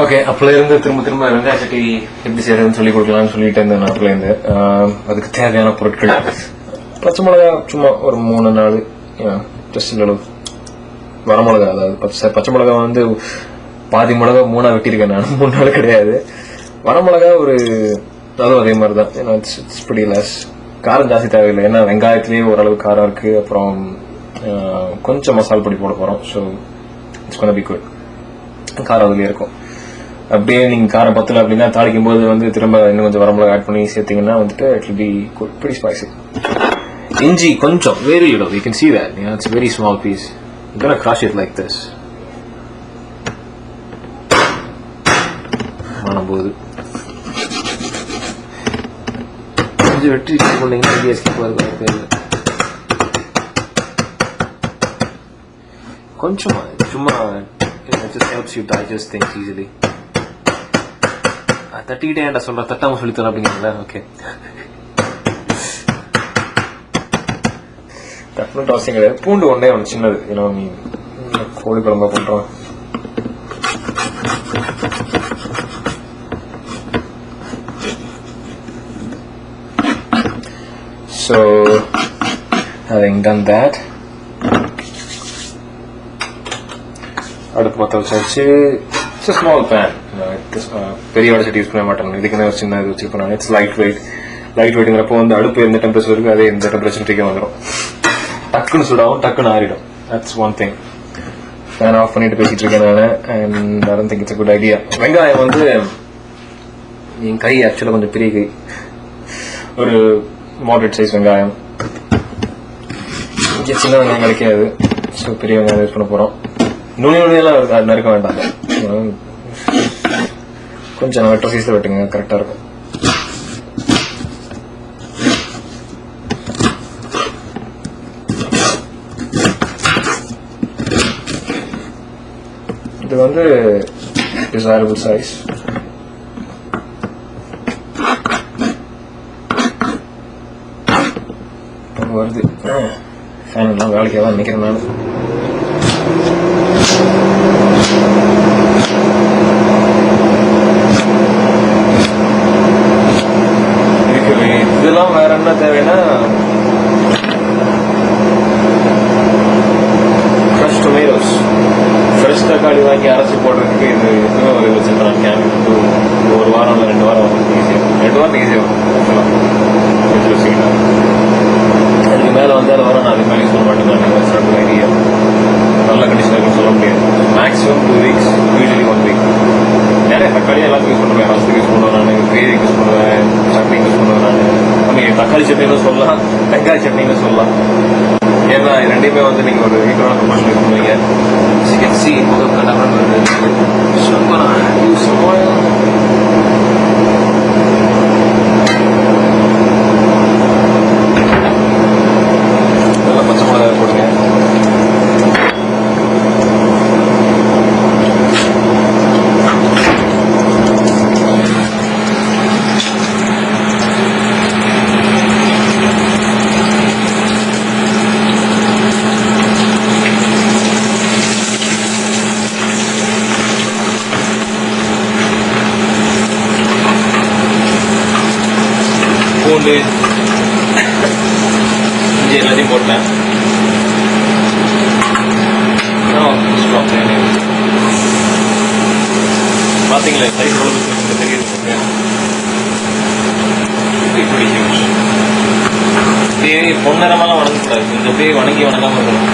Okay, அப்போலேருந்து திரும்ப வெங்காய சட்டி எப்படி செய்யறதுன்னு சொல்லி கொடுக்கலாம்னு சொல்லிட்டு இருந்தேன். அப்போலேருந்து அதுக்கு தேவையான பொருட்கள் பச்சை மிளகா சும்மா ஒரு 3-4 ஜஸ்ட் அளவு, வரமிளகா அதாவது பச்சை மிளகா வந்து பாதி மிளகா 3 வெட்டியிருக்கேன் நான், 3 நாள் கிடையாது. வரமிளகா ஒரு அதுவும் அதே மாதிரி தான். ஏன்னா இட்ஸ் பிடி லெஸ், காரம் ஜாஸ்தி தேவையில்லை. ஏன்னா வெங்காயத்துலேயே ஓரளவு காரம் இருக்கு. அப்புறம் கொஞ்சம் மசால் பொடி போட போறோம். So it's gonna be good. காரம் அதுலேயே இருக்கும். அப்படியே நீங்க காரம் பத்தல அப்படின்னா தாளிக்கும் போது வந்து திரும்ப இன்னும் கொஞ்சம் வரமிளகா ஆட் பண்ணி சேர்த்தீங்கன்னா வந்துட்டு இட் வில் பி குட், பிடி ஸ்பைசி. இஞ்சி கொஞ்சம், very little, you can see that, you know, it's a very small piece. You gotta crush it like this. மானம்போது கொஞ்சம் வெட்டி பண்ணீங்கன்னா இங்கே எஸ்கேப் ஆகுது. கொஞ்சமா சும்மா just helps you digest things easily. தட்டிக்கிட்டே சொல்ற, தட்டாம சொல்லித்தரேன் அப்படிங்கிறீங்களா? ஓகே, தட்டணும் அவசியம் கிடையாது. பூண்டு ஒன்றே ஒன்று சின்னது, ஏன்னா நீ கோழி குழம்பா பண்றோம். So having done that, அடுப்பு பற்ற வச்சாச்சு. இட்ஸ் ஸ்மால் பேன், பெரிய வடை யூஸ் பண்ண மாட்டேன். இதுக்குன்னு ஒரு சின்ன இது வச்சுருப்பேன். இட்ஸ் லைட் வெயிட்ங்கிறப்போ வந்து அடுப்பு எந்த டெம்பரேச்சர் இருக்கு அதே எந்த டெம்பரேச்சருக்கு வந்துடும். டக்குன்னு சுடாவும் டக்குன்னு ஆறிடும். That's one thing. Fan off பண்ணிட்டு பேசிட்டு இருக்கேன் நான். And I don't think it's a good idea. வெங்காயம் வந்து என் கை ஆக்சுவலாக கொஞ்சம் பெரிய கை, ஒரு மாடரேட் சைஸ் வெங்காயம். இங்கே சின்ன வெங்காயம் கிடைக்காது. ஸோ பெரிய வெங்காயம் யூஸ் பண்ண போகிறோம். நுனியெல்லாம் நறுக்க வேண்டாம், கொஞ்சம் வெட்டுற சைஸில் வெட்டுங்க, கரெக்டாக இருக்கும். இது வந்து டிசைரபிள் சைஸ். வருது ஃபேன் எல்லாம் வேலைக்காக தான் நினைக்கிறேன் நான். இதெல்லாம் வேற என்ன தேவைன்னா ஃப்ரெஷ் டொமேட்டோஸ், ஃப்ரெஷ் தக்காளி வாங்கி அரைச்சி போடுறதுக்கு இது இன்னும் ஒரு வச்சுருக்கேன். கேன் ஒரு வாரம் இல்லை 2 வாரம் ஈஸியாக, 2 வாரம் ஈஸியாக வச்சுக்கலாம். அதுக்கு மேலே வந்தாலும் வர நான் அதுக்கு மேலே யூஸ் பண்ண மாட்டேன். ஐடியா நல்ல கண்டிஷன் இருக்குன்னு சொல்ல முடியாது. Maximum 2 weeks, usually 1 week. நிறைய தக்காளி எல்லாத்துக்கும் யூஸ் பண்ணுவேன். ரசத்துக்கு யூஸ் பண்ணுவேன் நான், கிரேவிக்கு யூஸ் பண்ணுவேன், சட்னிக்கு யூஸ் பண்ணுவேன் நான். நம்ம தக்காளி சட்னின்னு சொல்லலாம், வெங்காய சட்னின்னு சொல்லலாம். ஏன்னா ரெண்டையுமே வந்து நீங்கள் ஒரு ஈக்குவலான ப்ரொபோர்ஷன் யூஸ் பண்ணுவீங்க. சிக்கன் சி முகம் கண்டாமல் யூஸ் நல்லா பச்சை மிளகாய் போடுங்க. பூண்டு இஞ்சி எல்லாத்தையும் போட்டேன். பார்த்தீங்களா சைஸ் தெரியுது. அப்படியே பொன்னரமெல்லாம் வணங்கக்கூடாது, கொஞ்சம் அப்படியே வணங்காம இருக்கணும்.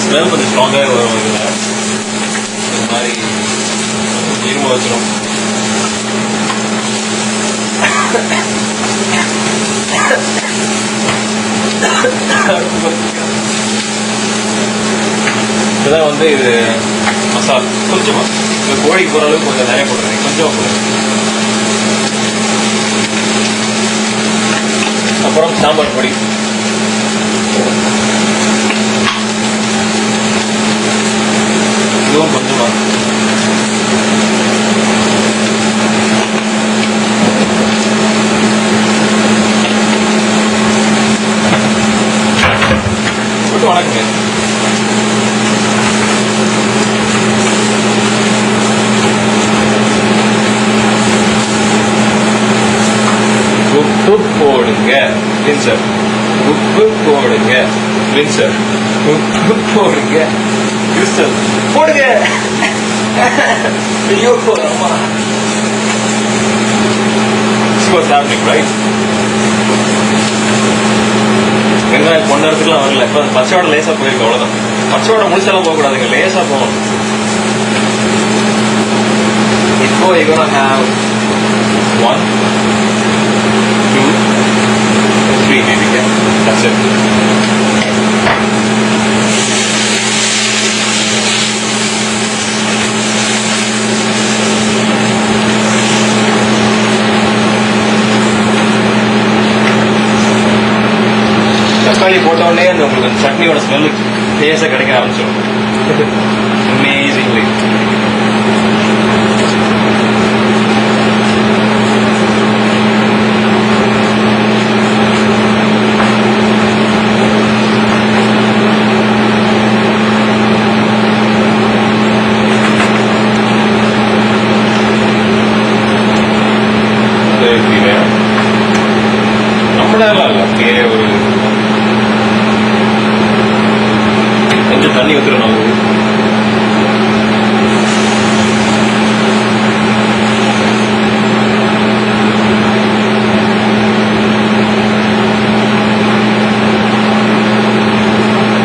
ஸ்மெல் கொஞ்சம் ஸ்ட்ராங்காக வரும். இதில் இந்த மாதிரி இரும்பு வச்சிடும். இதுதான் வந்து இது மசாலா. கொஞ்சமா இந்த கோழிக்கு போகிற அளவுக்கு கொஞ்சம் நிறைய போடுறேன், கொஞ்சம் போடுறேன். அப்புறம் சாம்பார் பொடி, இதுவும் கொஞ்சமா. ரின்சர். உப்பு போடுங்க. ரின்சர். உப்பு போடுங்க. கிறிஸ்டல் போடுங்க. ஐயோ அம்மா. This was happening, right? வெங்காயம் கொண்ட இடத்துக்குலாம் வரல. இப்போ பச்சையோட லேசா போயிருக்கு, அவ்வளோதான். பச்சையோட முழுசெல்லாம் போகக்கூடாதுங்க, லேசா போகணும். இப்போ you're gonna have 1, 2, 3 maybe. Yeah, that's it. தக்காளி போட்டோடனே அந்த உங்களுக்கு சட்னியோட ஸ்மெல்லு டேஸ்டாக கிடைக்க ஆரம்பிச்சிடும். அமேசிங்லி. நம்மளால இல்லை, அப்படியே ஒரு கொஞ்சம் தண்ணி ஊற்றுறோம்.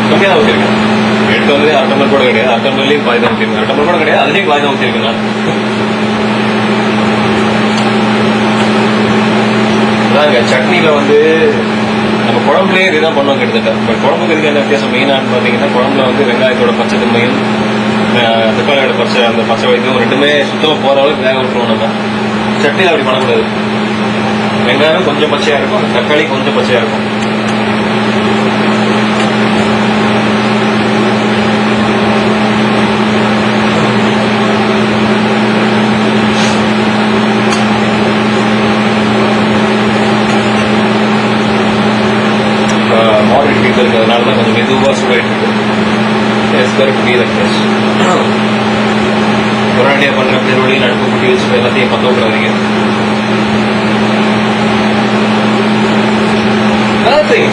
கம்மியாக தான் ஊற்றிருக்கேன். எடுத்து வந்து அரை டம்ளர் கூட கிடையாது, அரை டம்ளர்லேயும் பாதி தான் ஊற்றிருக்கேன். அரை டம்ளர் கூட கிடையாது, அதுலேயும் பாதி தான் ஊற்றிருக்கேன் நான். அதாங்க சட்னியில் வந்து நம்ம குழம்புலேயே இதுதான் பண்ணுவோம் கிட்டத்தட்ட. பட் குழம்புக்கு இதுக்கு என்ன வித்தியாசம் மெயினானு பார்த்தீங்கன்னா, குழம்புல வந்து வெங்காயத்தோட பச்சை தன்மையும் தக்காளியோட அந்த பச்சை வயதும் ரெண்டுமே சுத்தமாக போகிற அளவுக்கு வேக விட்டுருவோம். நம்ம சட்னியில் அப்படி பண்ணக்கூடாது. வெங்காயம் கொஞ்சம் பச்சையாக இருக்கும், தக்காளி கொஞ்சம் பச்சையாக இருக்கும். மாடரேட் ஹீட்டில் இருக்கிறதுனால தான் கொஞ்சம் மெதுவாக சூடாயிட்டு இருக்கு. உடனடியாக பண்ணுற பெருவழி நடுப்பு குட்டி வச்சு எல்லாத்தையும் பற்ற விட்டுறாதீங்க.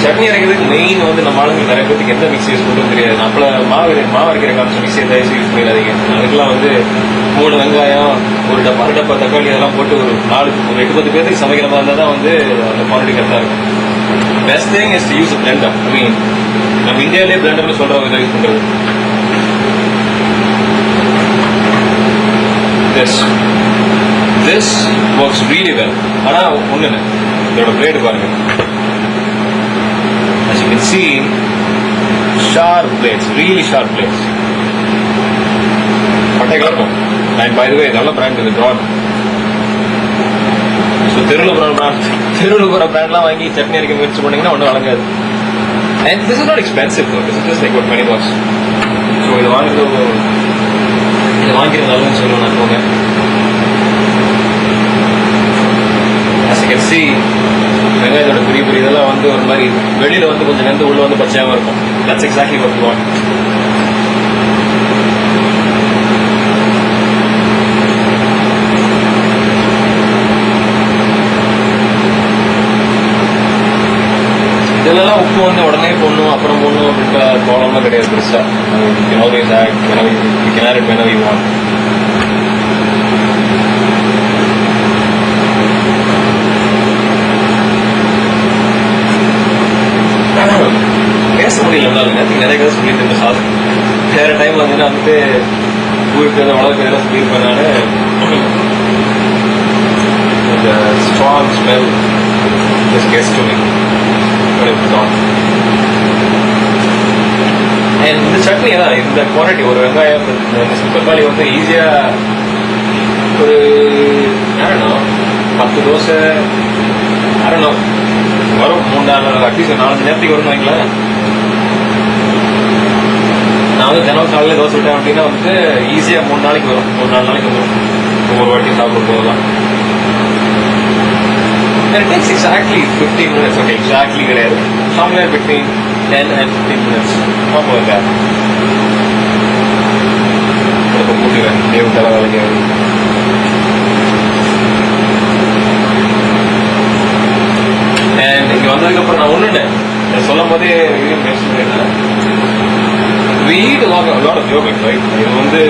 சட்னி அரைக்கிறதுக்கு மெயின் வந்து நம்ம ஆளுங்களுக்கு நிறைய பேருக்கு எந்த மிக்ஸி யூஸ் பண்ணுறது தெரியாது. நம்மள மாவு அரைக்கிற காமிச்ச மிக்ஸி தயவுசு யூஸ் பண்ணிடாதீங்க. அதுக்கெல்லாம் வந்து 3 வெங்காயம், ஒரு டப்பா தக்காளி அதெல்லாம் போட்டு ஒரு 8-10 பேருக்கு சமைக்கிற மாதிரி இருந்தால் தான் வந்து அந்த குவாலிட்டி கரெக்டாக இருக்கும். Best thing is to use a blender. I mean நம்ம இந்தியாவிலே பிளெண்டர்னு சொல்ற விதம் யூஸ் பண்றது. This works really well. ஆனா ஒண்ணு இதோட பிளேடு பாருங்க. As you can see, sharp blades, really sharp blades. பட்டைகளா இருக்கும். And by the way, நல்ல பிராண்ட் இது Braun. ஸோ தெருவில் போகிற பிராண்ட்லாம் வாங்கி சட்னி அரைக்க முயற்சி பண்ணிங்கன்னா ஒன்றும் வழங்காது. And this is not expensive. This is like ஒரு $20. ஸோ இதை வாங்கிக்கிறது நல்லதுன்னு சொல்லுவேன் நான். போங்க. As you can see, வெங்காயத்தோட பெரிய இதெல்லாம் வந்து ஒரு மாதிரி வெளியில் வந்து கொஞ்சம் வெந்து உள்ள வந்து பச்சையாகவும் இருக்கும். That's exactly what we want. இதெல்லாம் உப்பு வந்து உடனே போடணும் அப்புறம் போடணும் அப்படின்ற ப்ராப்ளம்லாம் கிடையாது பெருசா. You can always add whenever you can add it whenever you want. பேச முடியல நேரத்துக்கு நிறைய கதை சொல்லிட்டு இருந்த சாதம். வேற டைம் வந்துட்டு ஊருக்கு உலக இதெல்லாம் சொல்லியிருப்பேன் நான். Strong smell just gets to me. இந்த சட்னி தான் இந்த குவாலிட்டி. ஒரு வெங்காயம் தக்காளி வந்து ஈஸியா ஒரு 10 தோசை வரும். 3-4 அட்லீஸ்ட் 4-5 நேரத்துக்கு வரும்னு வைங்களேன். நான் வந்து தினம் காலையில் தோசை விட்டேன் அப்படின்னா வந்து ஈஸியாக 3 நாளைக்கு வரும். 3-4 நாளைக்கு வந்துடும் ஒவ்வொரு வாட்டி சாப்பிடும் போதெல்லாம். It takes exactly 15 minutes. Okay, exactly கிடையாது. Somewhere between 10 and 15 minutes. Not like that. இப்போ கூட்டுவேன் தேவை தர வேலைக்கு. And இங்கே வந்ததுக்கப்புறம் நான் ஒன்றுன்னு சொல்லும் போதே மென்ஷன் பண்ணியிருந்தேன். We eat a lot of yogurt, right? இது வந்து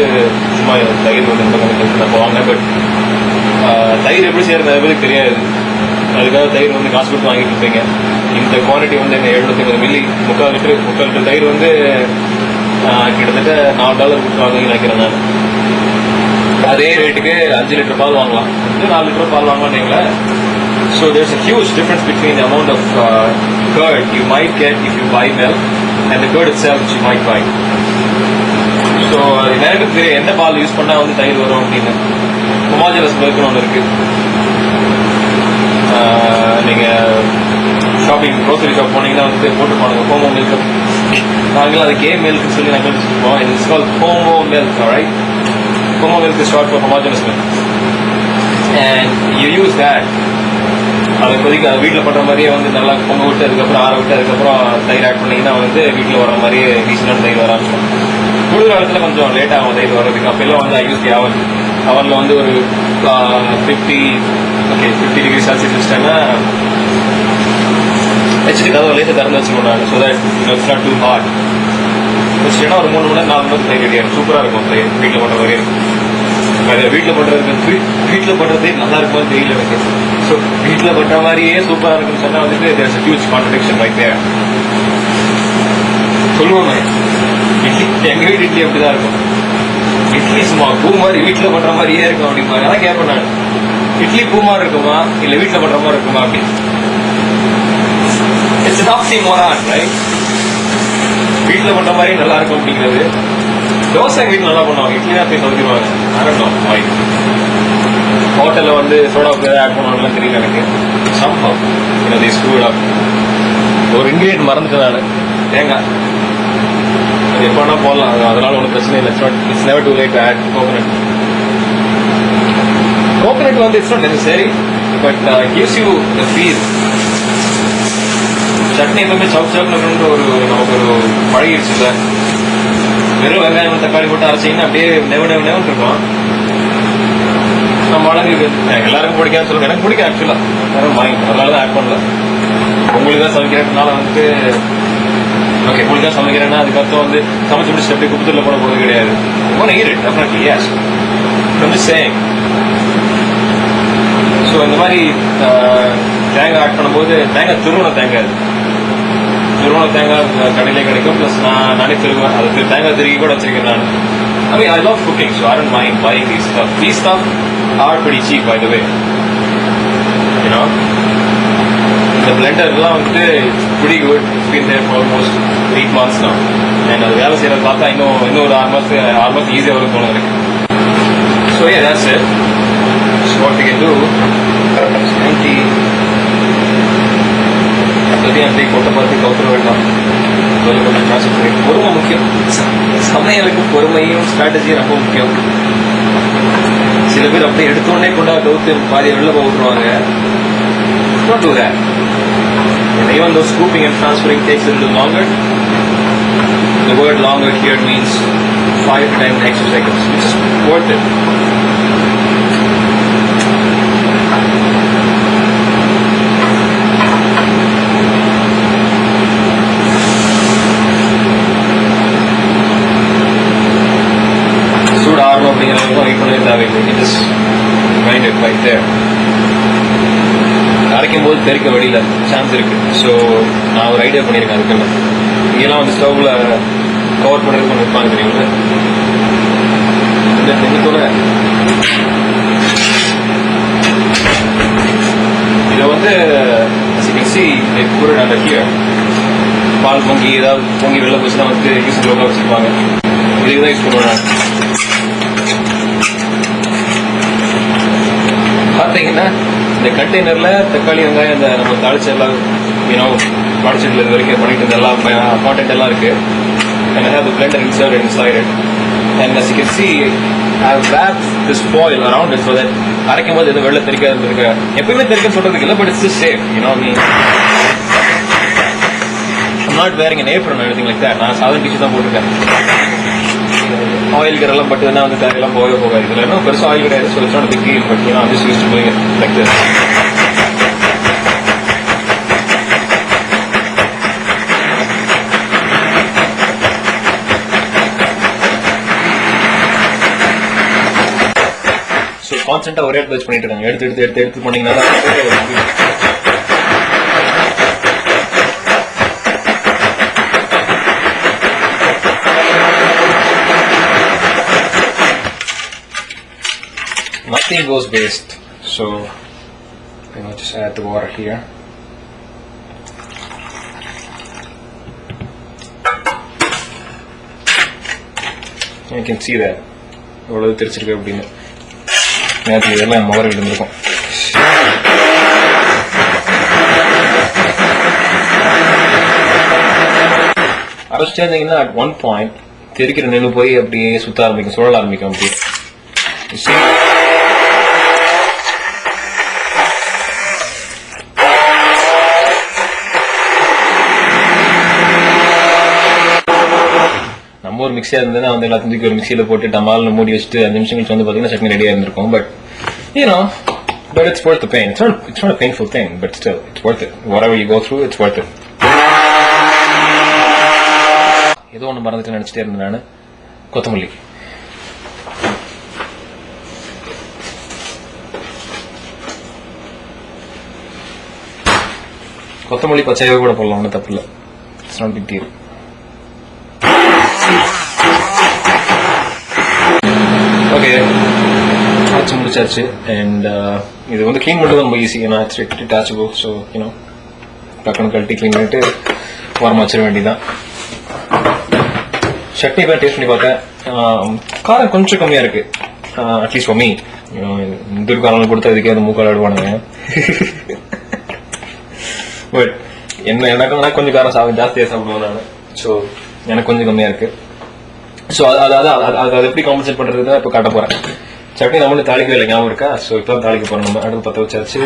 சும்மா தயிர் வந்து நம்ம வாங்க, பட் தயிர் எப்படி செய்யறது எனக்கு தெரியாது. அதுக்காக தயிர் வந்து காசு கொடுத்து வாங்கிட்டு இருப்பீங்க. இந்த குவான்டிட்டி வந்து என்ன 750 மில்லி, 3/4 லிட்டர் தயிர் வந்து கிட்டத்தட்ட $4 கொடுத்து வாங்கன்னு நினைக்கிறேன் நான். அதே ரேட்டுக்கு 5 லிட்டர் பால் வாங்கலாம், 4 லிட்டர் பால் வாங்கலாம்னீங்களா. So there's a huge difference between the amount of curd you might get if you buy milk and the curd itself which you might buy. So எனக்கு தெரியும் எந்த பால் யூஸ் பண்ணா வந்து தயிர் வரும் அப்படின்னு. ஹோமோஜெனஸ் மில்க்னு ஒன்று இருக்கு. நீங்க ஷாப்பிங் க்ரோசரி ஷாப் போனீங்கன்னா வந்து போட்டு போனாங்க ஹோமோ மில்க். நாங்களும் அது கே மில்க்னு சொல்லி நாங்கள் வச்சுருப்போம். It's called homo milk, right? Homo milk is short for homogeneous milk. And you use that. அதை கொதிக்க வீட்டில் பண்ணுற மாதிரியே வந்து நல்லா பொங்க விட்டு அதுக்கப்புறம் ஆற விட்டு அதுக்கப்புறம் தயிர் ஆட் பண்ணிங்கன்னா வந்து வீட்டில் வர மாதிரியே ரீசனான தயிர் வர ஆரம்பிச்சோம். குளிர் காலத்தில் கொஞ்சம் லேட் ஆகும் தயிர் வர்றதுக்கு. அப்பெல்லாம் வந்து யூஸ் அவரில் வந்து ஒரு 50 டிகிரி செல்சியஸ் வச்சுட்டேன்னா வச்சுட்டு கதவை லேட்டாக திறந்து வச்சுக்கணும் நான். So that it's not too hot. வச்சுட்டேன்னா ஒரு 3 மணி நேரம் 4 மணி நேரம் தயிர் ரெடியாக இருக்கும். சூப்பராக இருக்கும் தயிர் வீட்டில் பண்ணுற மாதிரியே இருக்கும். அது வீட்டில் பண்ணுறதே நல்லா இருக்கும்னு தெரியல எனக்கு. ஸோ வீட்டில் பண்ணுற மாதிரியே சூப்பராக இருக்குன்னு சொன்னால் வந்துட்டு there's a huge contradiction right there. சொல்லுவாங்க இட்லி, எங்கள் வீட்டு இட்லி அப்படிதான் இருக்கும். இட்லி சும்மா பூ மாதிரி வீட்டில் பண்ணுற மாதிரியே இருக்கும் அப்படிம்பாங்க. அதான் கேட்பேன் நான், இட்லி பூ மாதிரி இருக்குமா இல்லை வீட்டில் பண்ணுற மாதிரி இருக்குமா அப்படின்னு. It's an oxymoron, right? வீட்டில் பண்ணுற மாதிரி நல்லா இருக்கும் அப்படிங்கிறது. தோசை வீட்டில் நல்லா பண்ணுவாங்க, இட்லி தான் போய் சவுக்கிடுவாங்க. ஆரம்பம் வாய் ஹோட்டலில் வந்து சோடாவுக்கு ஆட் பண்ணுவாங்கலாம் தெரியல எனக்கு. சம்பவம் என்னது ஸ்கூல் ஒரு இன்கிரியன்ட் மறந்துட்டு நான், தேங்காய். அது எப்போ வேணா போடலாம், அதனால ஒன்றும் பிரச்சனை இல்லை. It's never too late to add coconut. Coconut வந்து it's not necessary, but gives you the feel. Chutney எப்பவுமே சவுக்குன்னு ஒரு நமக்கு ஒரு பழகிடுச்சு இல்லை. வெறும் வெங்காயம் தக்காளி போட்டு அரைச்சிங்கன்னா அப்படியே நெவன்னு இருக்கும். மிளகு எல்லாருக்கும் பிடிக்காதுன்னு சொல்லுங்க, எனக்கு பிடிக்கும் ஆக்சுவலாக. யாரும் வாங்கி அதனால தான் ஆட் பண்ணல. உங்களுக்கு தான் சமைக்கிறதுனால வந்துட்டு ஓகே, உங்களுக்கு தான் சமைக்கிறேன்னா அதுக்கப்புறம் வந்து சமைச்சு முடிச்சு அப்படியே குப்பத்தில் போட போகிறது கிடையாது. டெஃபினெட்லி எஸ், கொஞ்சம் சேம். ஸோ இந்த மாதிரி தேங்காய் ஆட் பண்ணும்போது தேங்காய் திருவண்ண தேங்காய் கடையிலே கிடைக்கும். ப்ளஸ் நானே திருவேன், அதுக்கு தேங்காய் திருக்கி கூட வச்சிருக்கேன் நான். I mean, I love cooking, so I don't mind buying these stuff. These stuff are pretty cheap, by the way. You know, the blender எல்லாம் வந்துட்டு pretty good. It's been there for almost 8 months now. And அது வேலை செய்யறத பார்த்தா இன்னும் ஒரு 6 months ஈஸியாக வரும் தோணும் எனக்கு. So yeah, that's it. So what we can do is empty. அப்படியே கொட்டை பார்த்து கவுத்துற வேண்டாம். பொறுமை முக்கியம். சமையலுக்கு பொறுமையும் ஸ்ட்ராட்டஜியும் ரொம்ப முக்கியம். சில பேர் அப்படியே எடுத்தோடனே கொண்டா கவுத்து பாதியை வெளில போட்டுருவாங்க. Don't do that. And even though scooping and transferring takes a little longer, the word longer here means 5 to 10 extra seconds, which is worth it. அரைக்கும் போது தெறிக்க வழியில் சான்ஸ் இருக்கு. ஸோ நான் ஒரு ஐடியா பண்ணியிருக்கேன். அதுக்குன்னு இங்கெல்லாம் வந்து ஸ்டவ்ல கவர் பண்ணுறதுக்கு ஒன்று வைப்பாங்க தெரியுங்களா. இந்த தென்னித்தோட இதை வந்து அந்த ஹியர் பால் பொங்கி ஏதாவது பொங்கி வெளில போச்சுன்னா வந்து யூஸ் லோக்காக வச்சுருப்பாங்க. இதுக்கு தான் யூஸ் பண்ணுவேன். பார்த்தீங்கன்னா இந்த கண்டெய்னர்ல தக்காளி வெங்காயம் இந்த நம்ம தாளிச்ச எல்லாம் தாளிச்சதுல இது வரைக்கும் பண்ணிட்டு இருந்த எல்லாம் கான்டென்ட் எல்லாம் இருக்கு. And I have the blender inside it. And as you can see, I have wrapped this foil around it so that அரைக்கும் போது எதுவும் வெளில தெரிக்காது இருக்கு. எப்பயுமே தெரிக்க சொல்றதுக்கு இல்லை, but it's just safe. I'm not wearing an apron or anything like that. நான் சாதாரண டிஷு தான் போட்டிருக்கேன். ஆயில் கரெல்லாம் பட் வந்து தேவையெல்லாம் போகாது. இதில் இன்னும் பெருசாக ஆயில் கிடையாது. So it's not big deal, but I'm just used to doing it like this. கான்ஸ்டன்டா ஒரே இடத்துல வச்சு பண்ணிட்டு இருக்காங்க. எடுத்து எடுத்து எடுத்து எடுத்து பண்ணீங்கன்னா nothing goes waste. So just add the water here. You can see that எவ்வளவு தெரிச்சிருக்கு அப்படின்னு. நேரத்தில் இதெல்லாம் மோர விழுந்திருக்கும். அரைச்சிட்டே இருந்தீங்கன்னா at one point தெரிக்கிற நெல் போய் அப்படியே சுத்த ஆரம்பிக்கும், சுழல ஆரம்பிக்கும். அப்படியே நம்ம ஒரு மிக்சியா இருந்ததுன்னா வந்து எல்லாத்தையும் தூக்கி ஒரு மிக்சியில போட்டு டமால்னு மூடி வச்சுட்டு 5 நிமிஷம் கழிச்சு வந்து பாத்தீங்கன்னா சட்னி ரெடியா இருந்திருக்கும். But but it's worth the pain. It's not a painful thing, but still it's worth it. Whatever you go through, it's worth it. ஏதோ ஒன்று மறந்துட்டு நினைச்சிட்டே இருந்தேன் நான். கொத்தமல்லி கொத்தமல்லி பச்சையாக கூட போடலாம், ஒன்றும் தப்பு இல்லை. It's not big deal. Okay, ஆச்சு முடிச்சாச்சு. அண்ட் இது வந்து கிளீன் பண்ணுறது ரொம்ப ஈஸி. ஏன்னா இட்ஸ் டிட்டாச்சபிள். ஸோ டக்குனு கழட்டி கிளீன் பண்ணிட்டு வாரம் வச்சிட வேண்டியதான். சட்னி பேர் டேஸ்ட் பண்ணி பார்த்தேன். காரம் கொஞ்சம் கம்மியாக இருக்கு. At least for me. இந்த ஒரு காரம் கொடுத்தா இதுக்கே அந்த மூக்கால் ஆடுவானுங்க. பட் எனக்கு கொஞ்சம் காரம் ஜாஸ்தியாக சாப்பிடுவேன் நான். ஸோ எனக்கு கொஞ்சம் கம்மியாக இருக்கு. ஸோ அது எப்படி காம்பன்சேட் பண்றது இப்போ காட்ட போறேன். சட்னி நம்மளும் தாளிக்கவே இல்லை, ஞாபகம் இருக்கா? ஸோ இப்போ தாளிக்க போறோம். நம்ம அடுப்பு பற்ற வச்சாச்சு.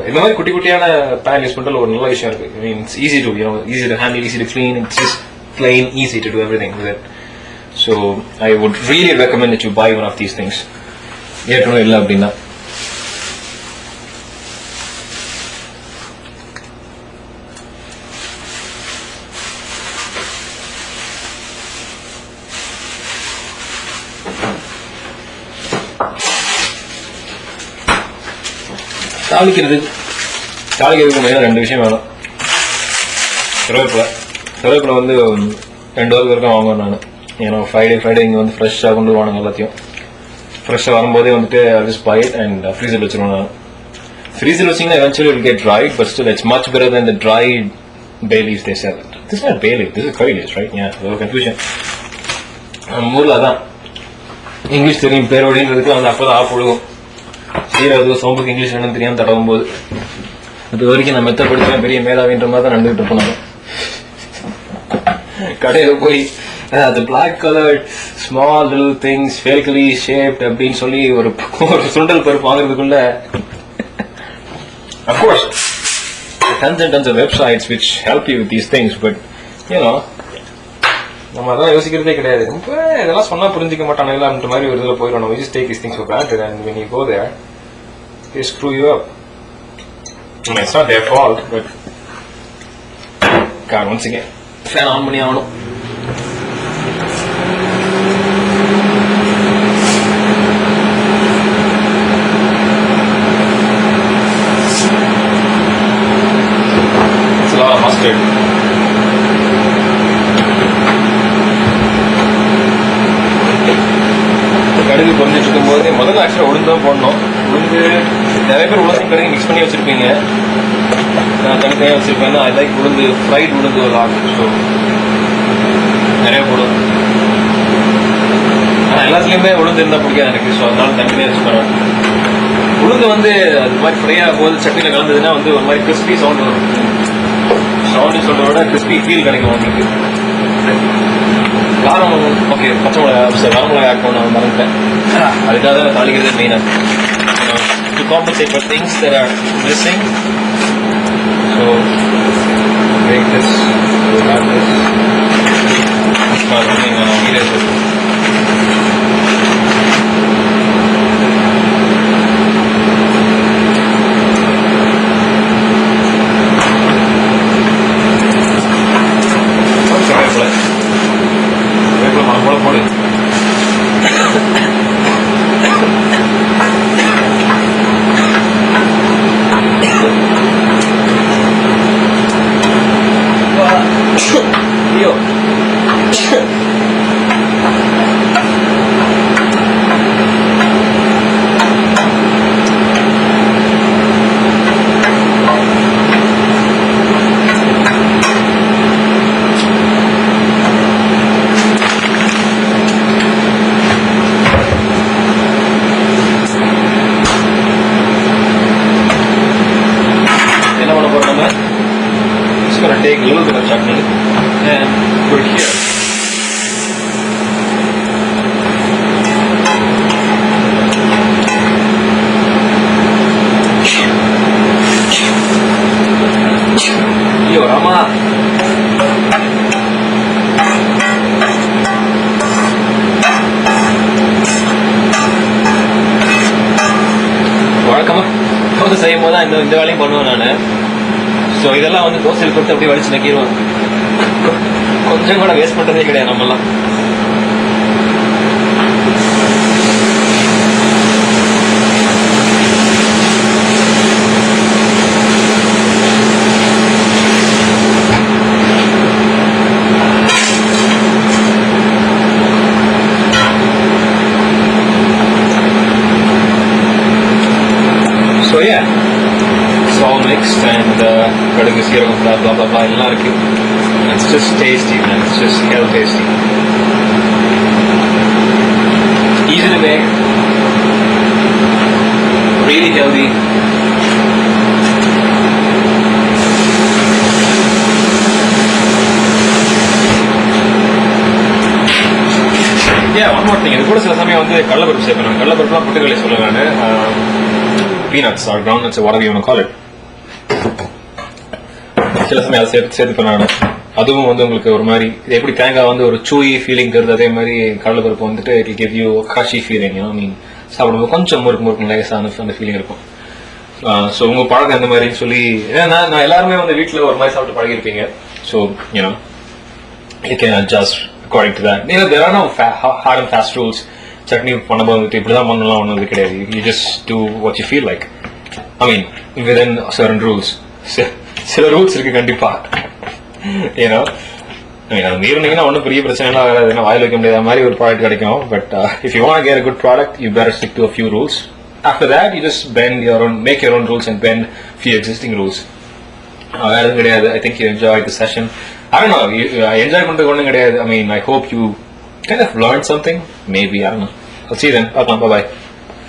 இந்த மாதிரி குட்டி குட்டியான பேன் யூஸ் பண்றது ஒரு நல்ல விஷயம் இருக்கு. It's easy to handle, easy to clean. It's just plain easy to do everything with it. So I would really recommend that you buy one of these things. ஏற்கனவே இல்லை அப்படின்னா. தாளிக்கிறதுக்கு மெயினாக 2 விஷயம் வேணும். கருவேப்பிலை வந்து 2 வாரத்துக்கு வரைக்கும் வாங்குவேன் நான். ஏன்னா ஃப்ரைடே இங்கே வந்து ஃப்ரெஷ்ஷாக கொண்டு வாங்க. எல்லாத்தையும் ஃப்ரெஷ்ஷாக வரும்போதே வந்துட்டு just buy it and freezer வச்சிருவேன் நான். ஃப்ரீசர் வச்சிங்கன்னா eventually it will get dried, but still it's much better than the dried bay leaves they sell. This is not bay leaf, this is curry leaves, right? Yeah, a little confusion. நம்ம ஊரில் அதான் English தெரியும் பேரோடின்றதுக்கு வந்து அப்போதான் ஆப்புழுகும். சீரக சோம்புக்கு English என்னன்னு தெரியாம தடவும் போது அது வரைக்கும் நான் மெத்தப்படுத்துவேன் பெரிய மேதாவின்ற மாதிரி தான் நடந்துகிட்டு இருப்போம். கடையில போய் அது black colour small little things spherically shaped அப்படின்னு சொல்லி ஒரு சுண்டல் பருப்பு வாங்குறதுக்குள்ள of course tons and tons of websites which help you with these things, but நம்ம அதெல்லாம் யோசிக்கிறதே கிடையாது. இதெல்லாம் சொன்னா புரிஞ்சிக்க மாட்டானுங்களா அந்த மாதிரி ஒரு இதில் போயிடும். We just take these things for granted, and when you go there they screw you up. I mean, it's not their fault, but God, once again fan on பண்ணி ஆகணும். It's a lot of mustard. கடுகு பொரிஞ்சிட்டு இருக்கும் போது முதல்ல ஆக்சுவலாக உளுந்து தான் போடணும். உளுந்து நிறைய பேர் உளுந்து கடுகு மிக்ஸ் பண்ணி வச்சிருப்பீங்க. நான் தனித்தனியாக வச்சிருப்பேன். ஐ லைக் உளுந்து, ஃப்ரைட் உளுந்து ஒரு லாட். ஸோ நிறைய போடும். ஆனால் எல்லாத்துலேயுமே உளுந்து இருந்தால் பிடிக்காது எனக்கு. ஸோ அதனால தனித்தனியாக யூஸ் பண்ணுவேன். உளுந்து வந்து அது மாதிரி ஃப்ரையாக போது சட்னியில் கலந்ததுன்னா வந்து ஒரு மாதிரி கிறிஸ்பி சவுண்ட் வரும். சவுண்டு சொல்றத விட கிறிஸ்பி ஃபீல் கிடைக்கும் உங்களுக்கு. காரம் ஓகே, பச்சை மிளகா வரமிளகா ஆட் பண்ண மறந்துட்டேன். அதுக்காக தான் தாளிக்கிறது மெயினாக to compensate for things that are missing. So make this இந்த வேலையும் பண்ணுவேன் நான். ஸோ இதெல்லாம் வந்து தோசையில் கொடுத்து அப்படியே வலிச்சு நக்கிடுவேன். கொஞ்சம் கூட வேஸ்ட் பண்றதே கிடையாது நம்மலாம். So yeah, it's all mixed and kadugu seeram blah blah blah blah illa irukku. It's just tasty, man. It's just hell tasty. Easy to make, really healthy. Yeah, one more thing. இது கூட சில சமயம் வந்து கடலைப்பருப்பு சேர்க்கணும். கடலைப்பருப்புலாம் பொட்டுக்கடலை சொல்லுவேன் நான். Peanuts or groundnuts or whatever you want to call it. சில சமயம் அதை சேர்த்துப்பேன் நான். அதுவும் வந்து உங்களுக்கு ஒரு மாதிரி எப்படி தேங்காய் வந்து ஒரு சூயி ஃபீலிங் தருது, அதே மாதிரி கடலைப்பருப்பு வந்துட்டு இட் கிவ் யூ கிரஷி ஃபீலிங். மீன் சாப்பிடும்போது கொஞ்சம் முறுக்கு லேசான அந்த ஃபீலிங் இருக்கும். ஸோ உங்க பழக்கம் அந்த மாதிரின்னு சொல்லி நான் எல்லாருமே வந்து வீட்டில் ஒரு மாதிரி சாப்பிட்டு பழகிருப்பீங்க. So you can adjust according to that. There are no hard and fast rules. Chutney பண்ணும்போது வந்துட்டு இப்படிதான் பண்ணலாம் ஒன்றும் கிடையாது. You just do what you feel like. I mean, within certain rules. சில ரூல்ஸ் இருக்கு கண்டிப்பா. அது மீறினீங்கன்னா ஒன்றும் பெரிய பிரச்சனை எல்லாம் வராது. ஏன்னா வாயில் வைக்க முடியாத மாதிரி ஒரு ப்ராடக்ட் கிடைக்கும். But if you want to get a good product, you better stick to a few rules. After that, you just make your own rules and bend few existing rules. வேற எதுவும் கிடையாது. I think you enjoyed the session. I don't know. Enjoy பண்றது ஒன்றும் கிடையாது. I mean, I hope you kind of learned something. Maybe, I don't know. I'll see you then. Bye bye.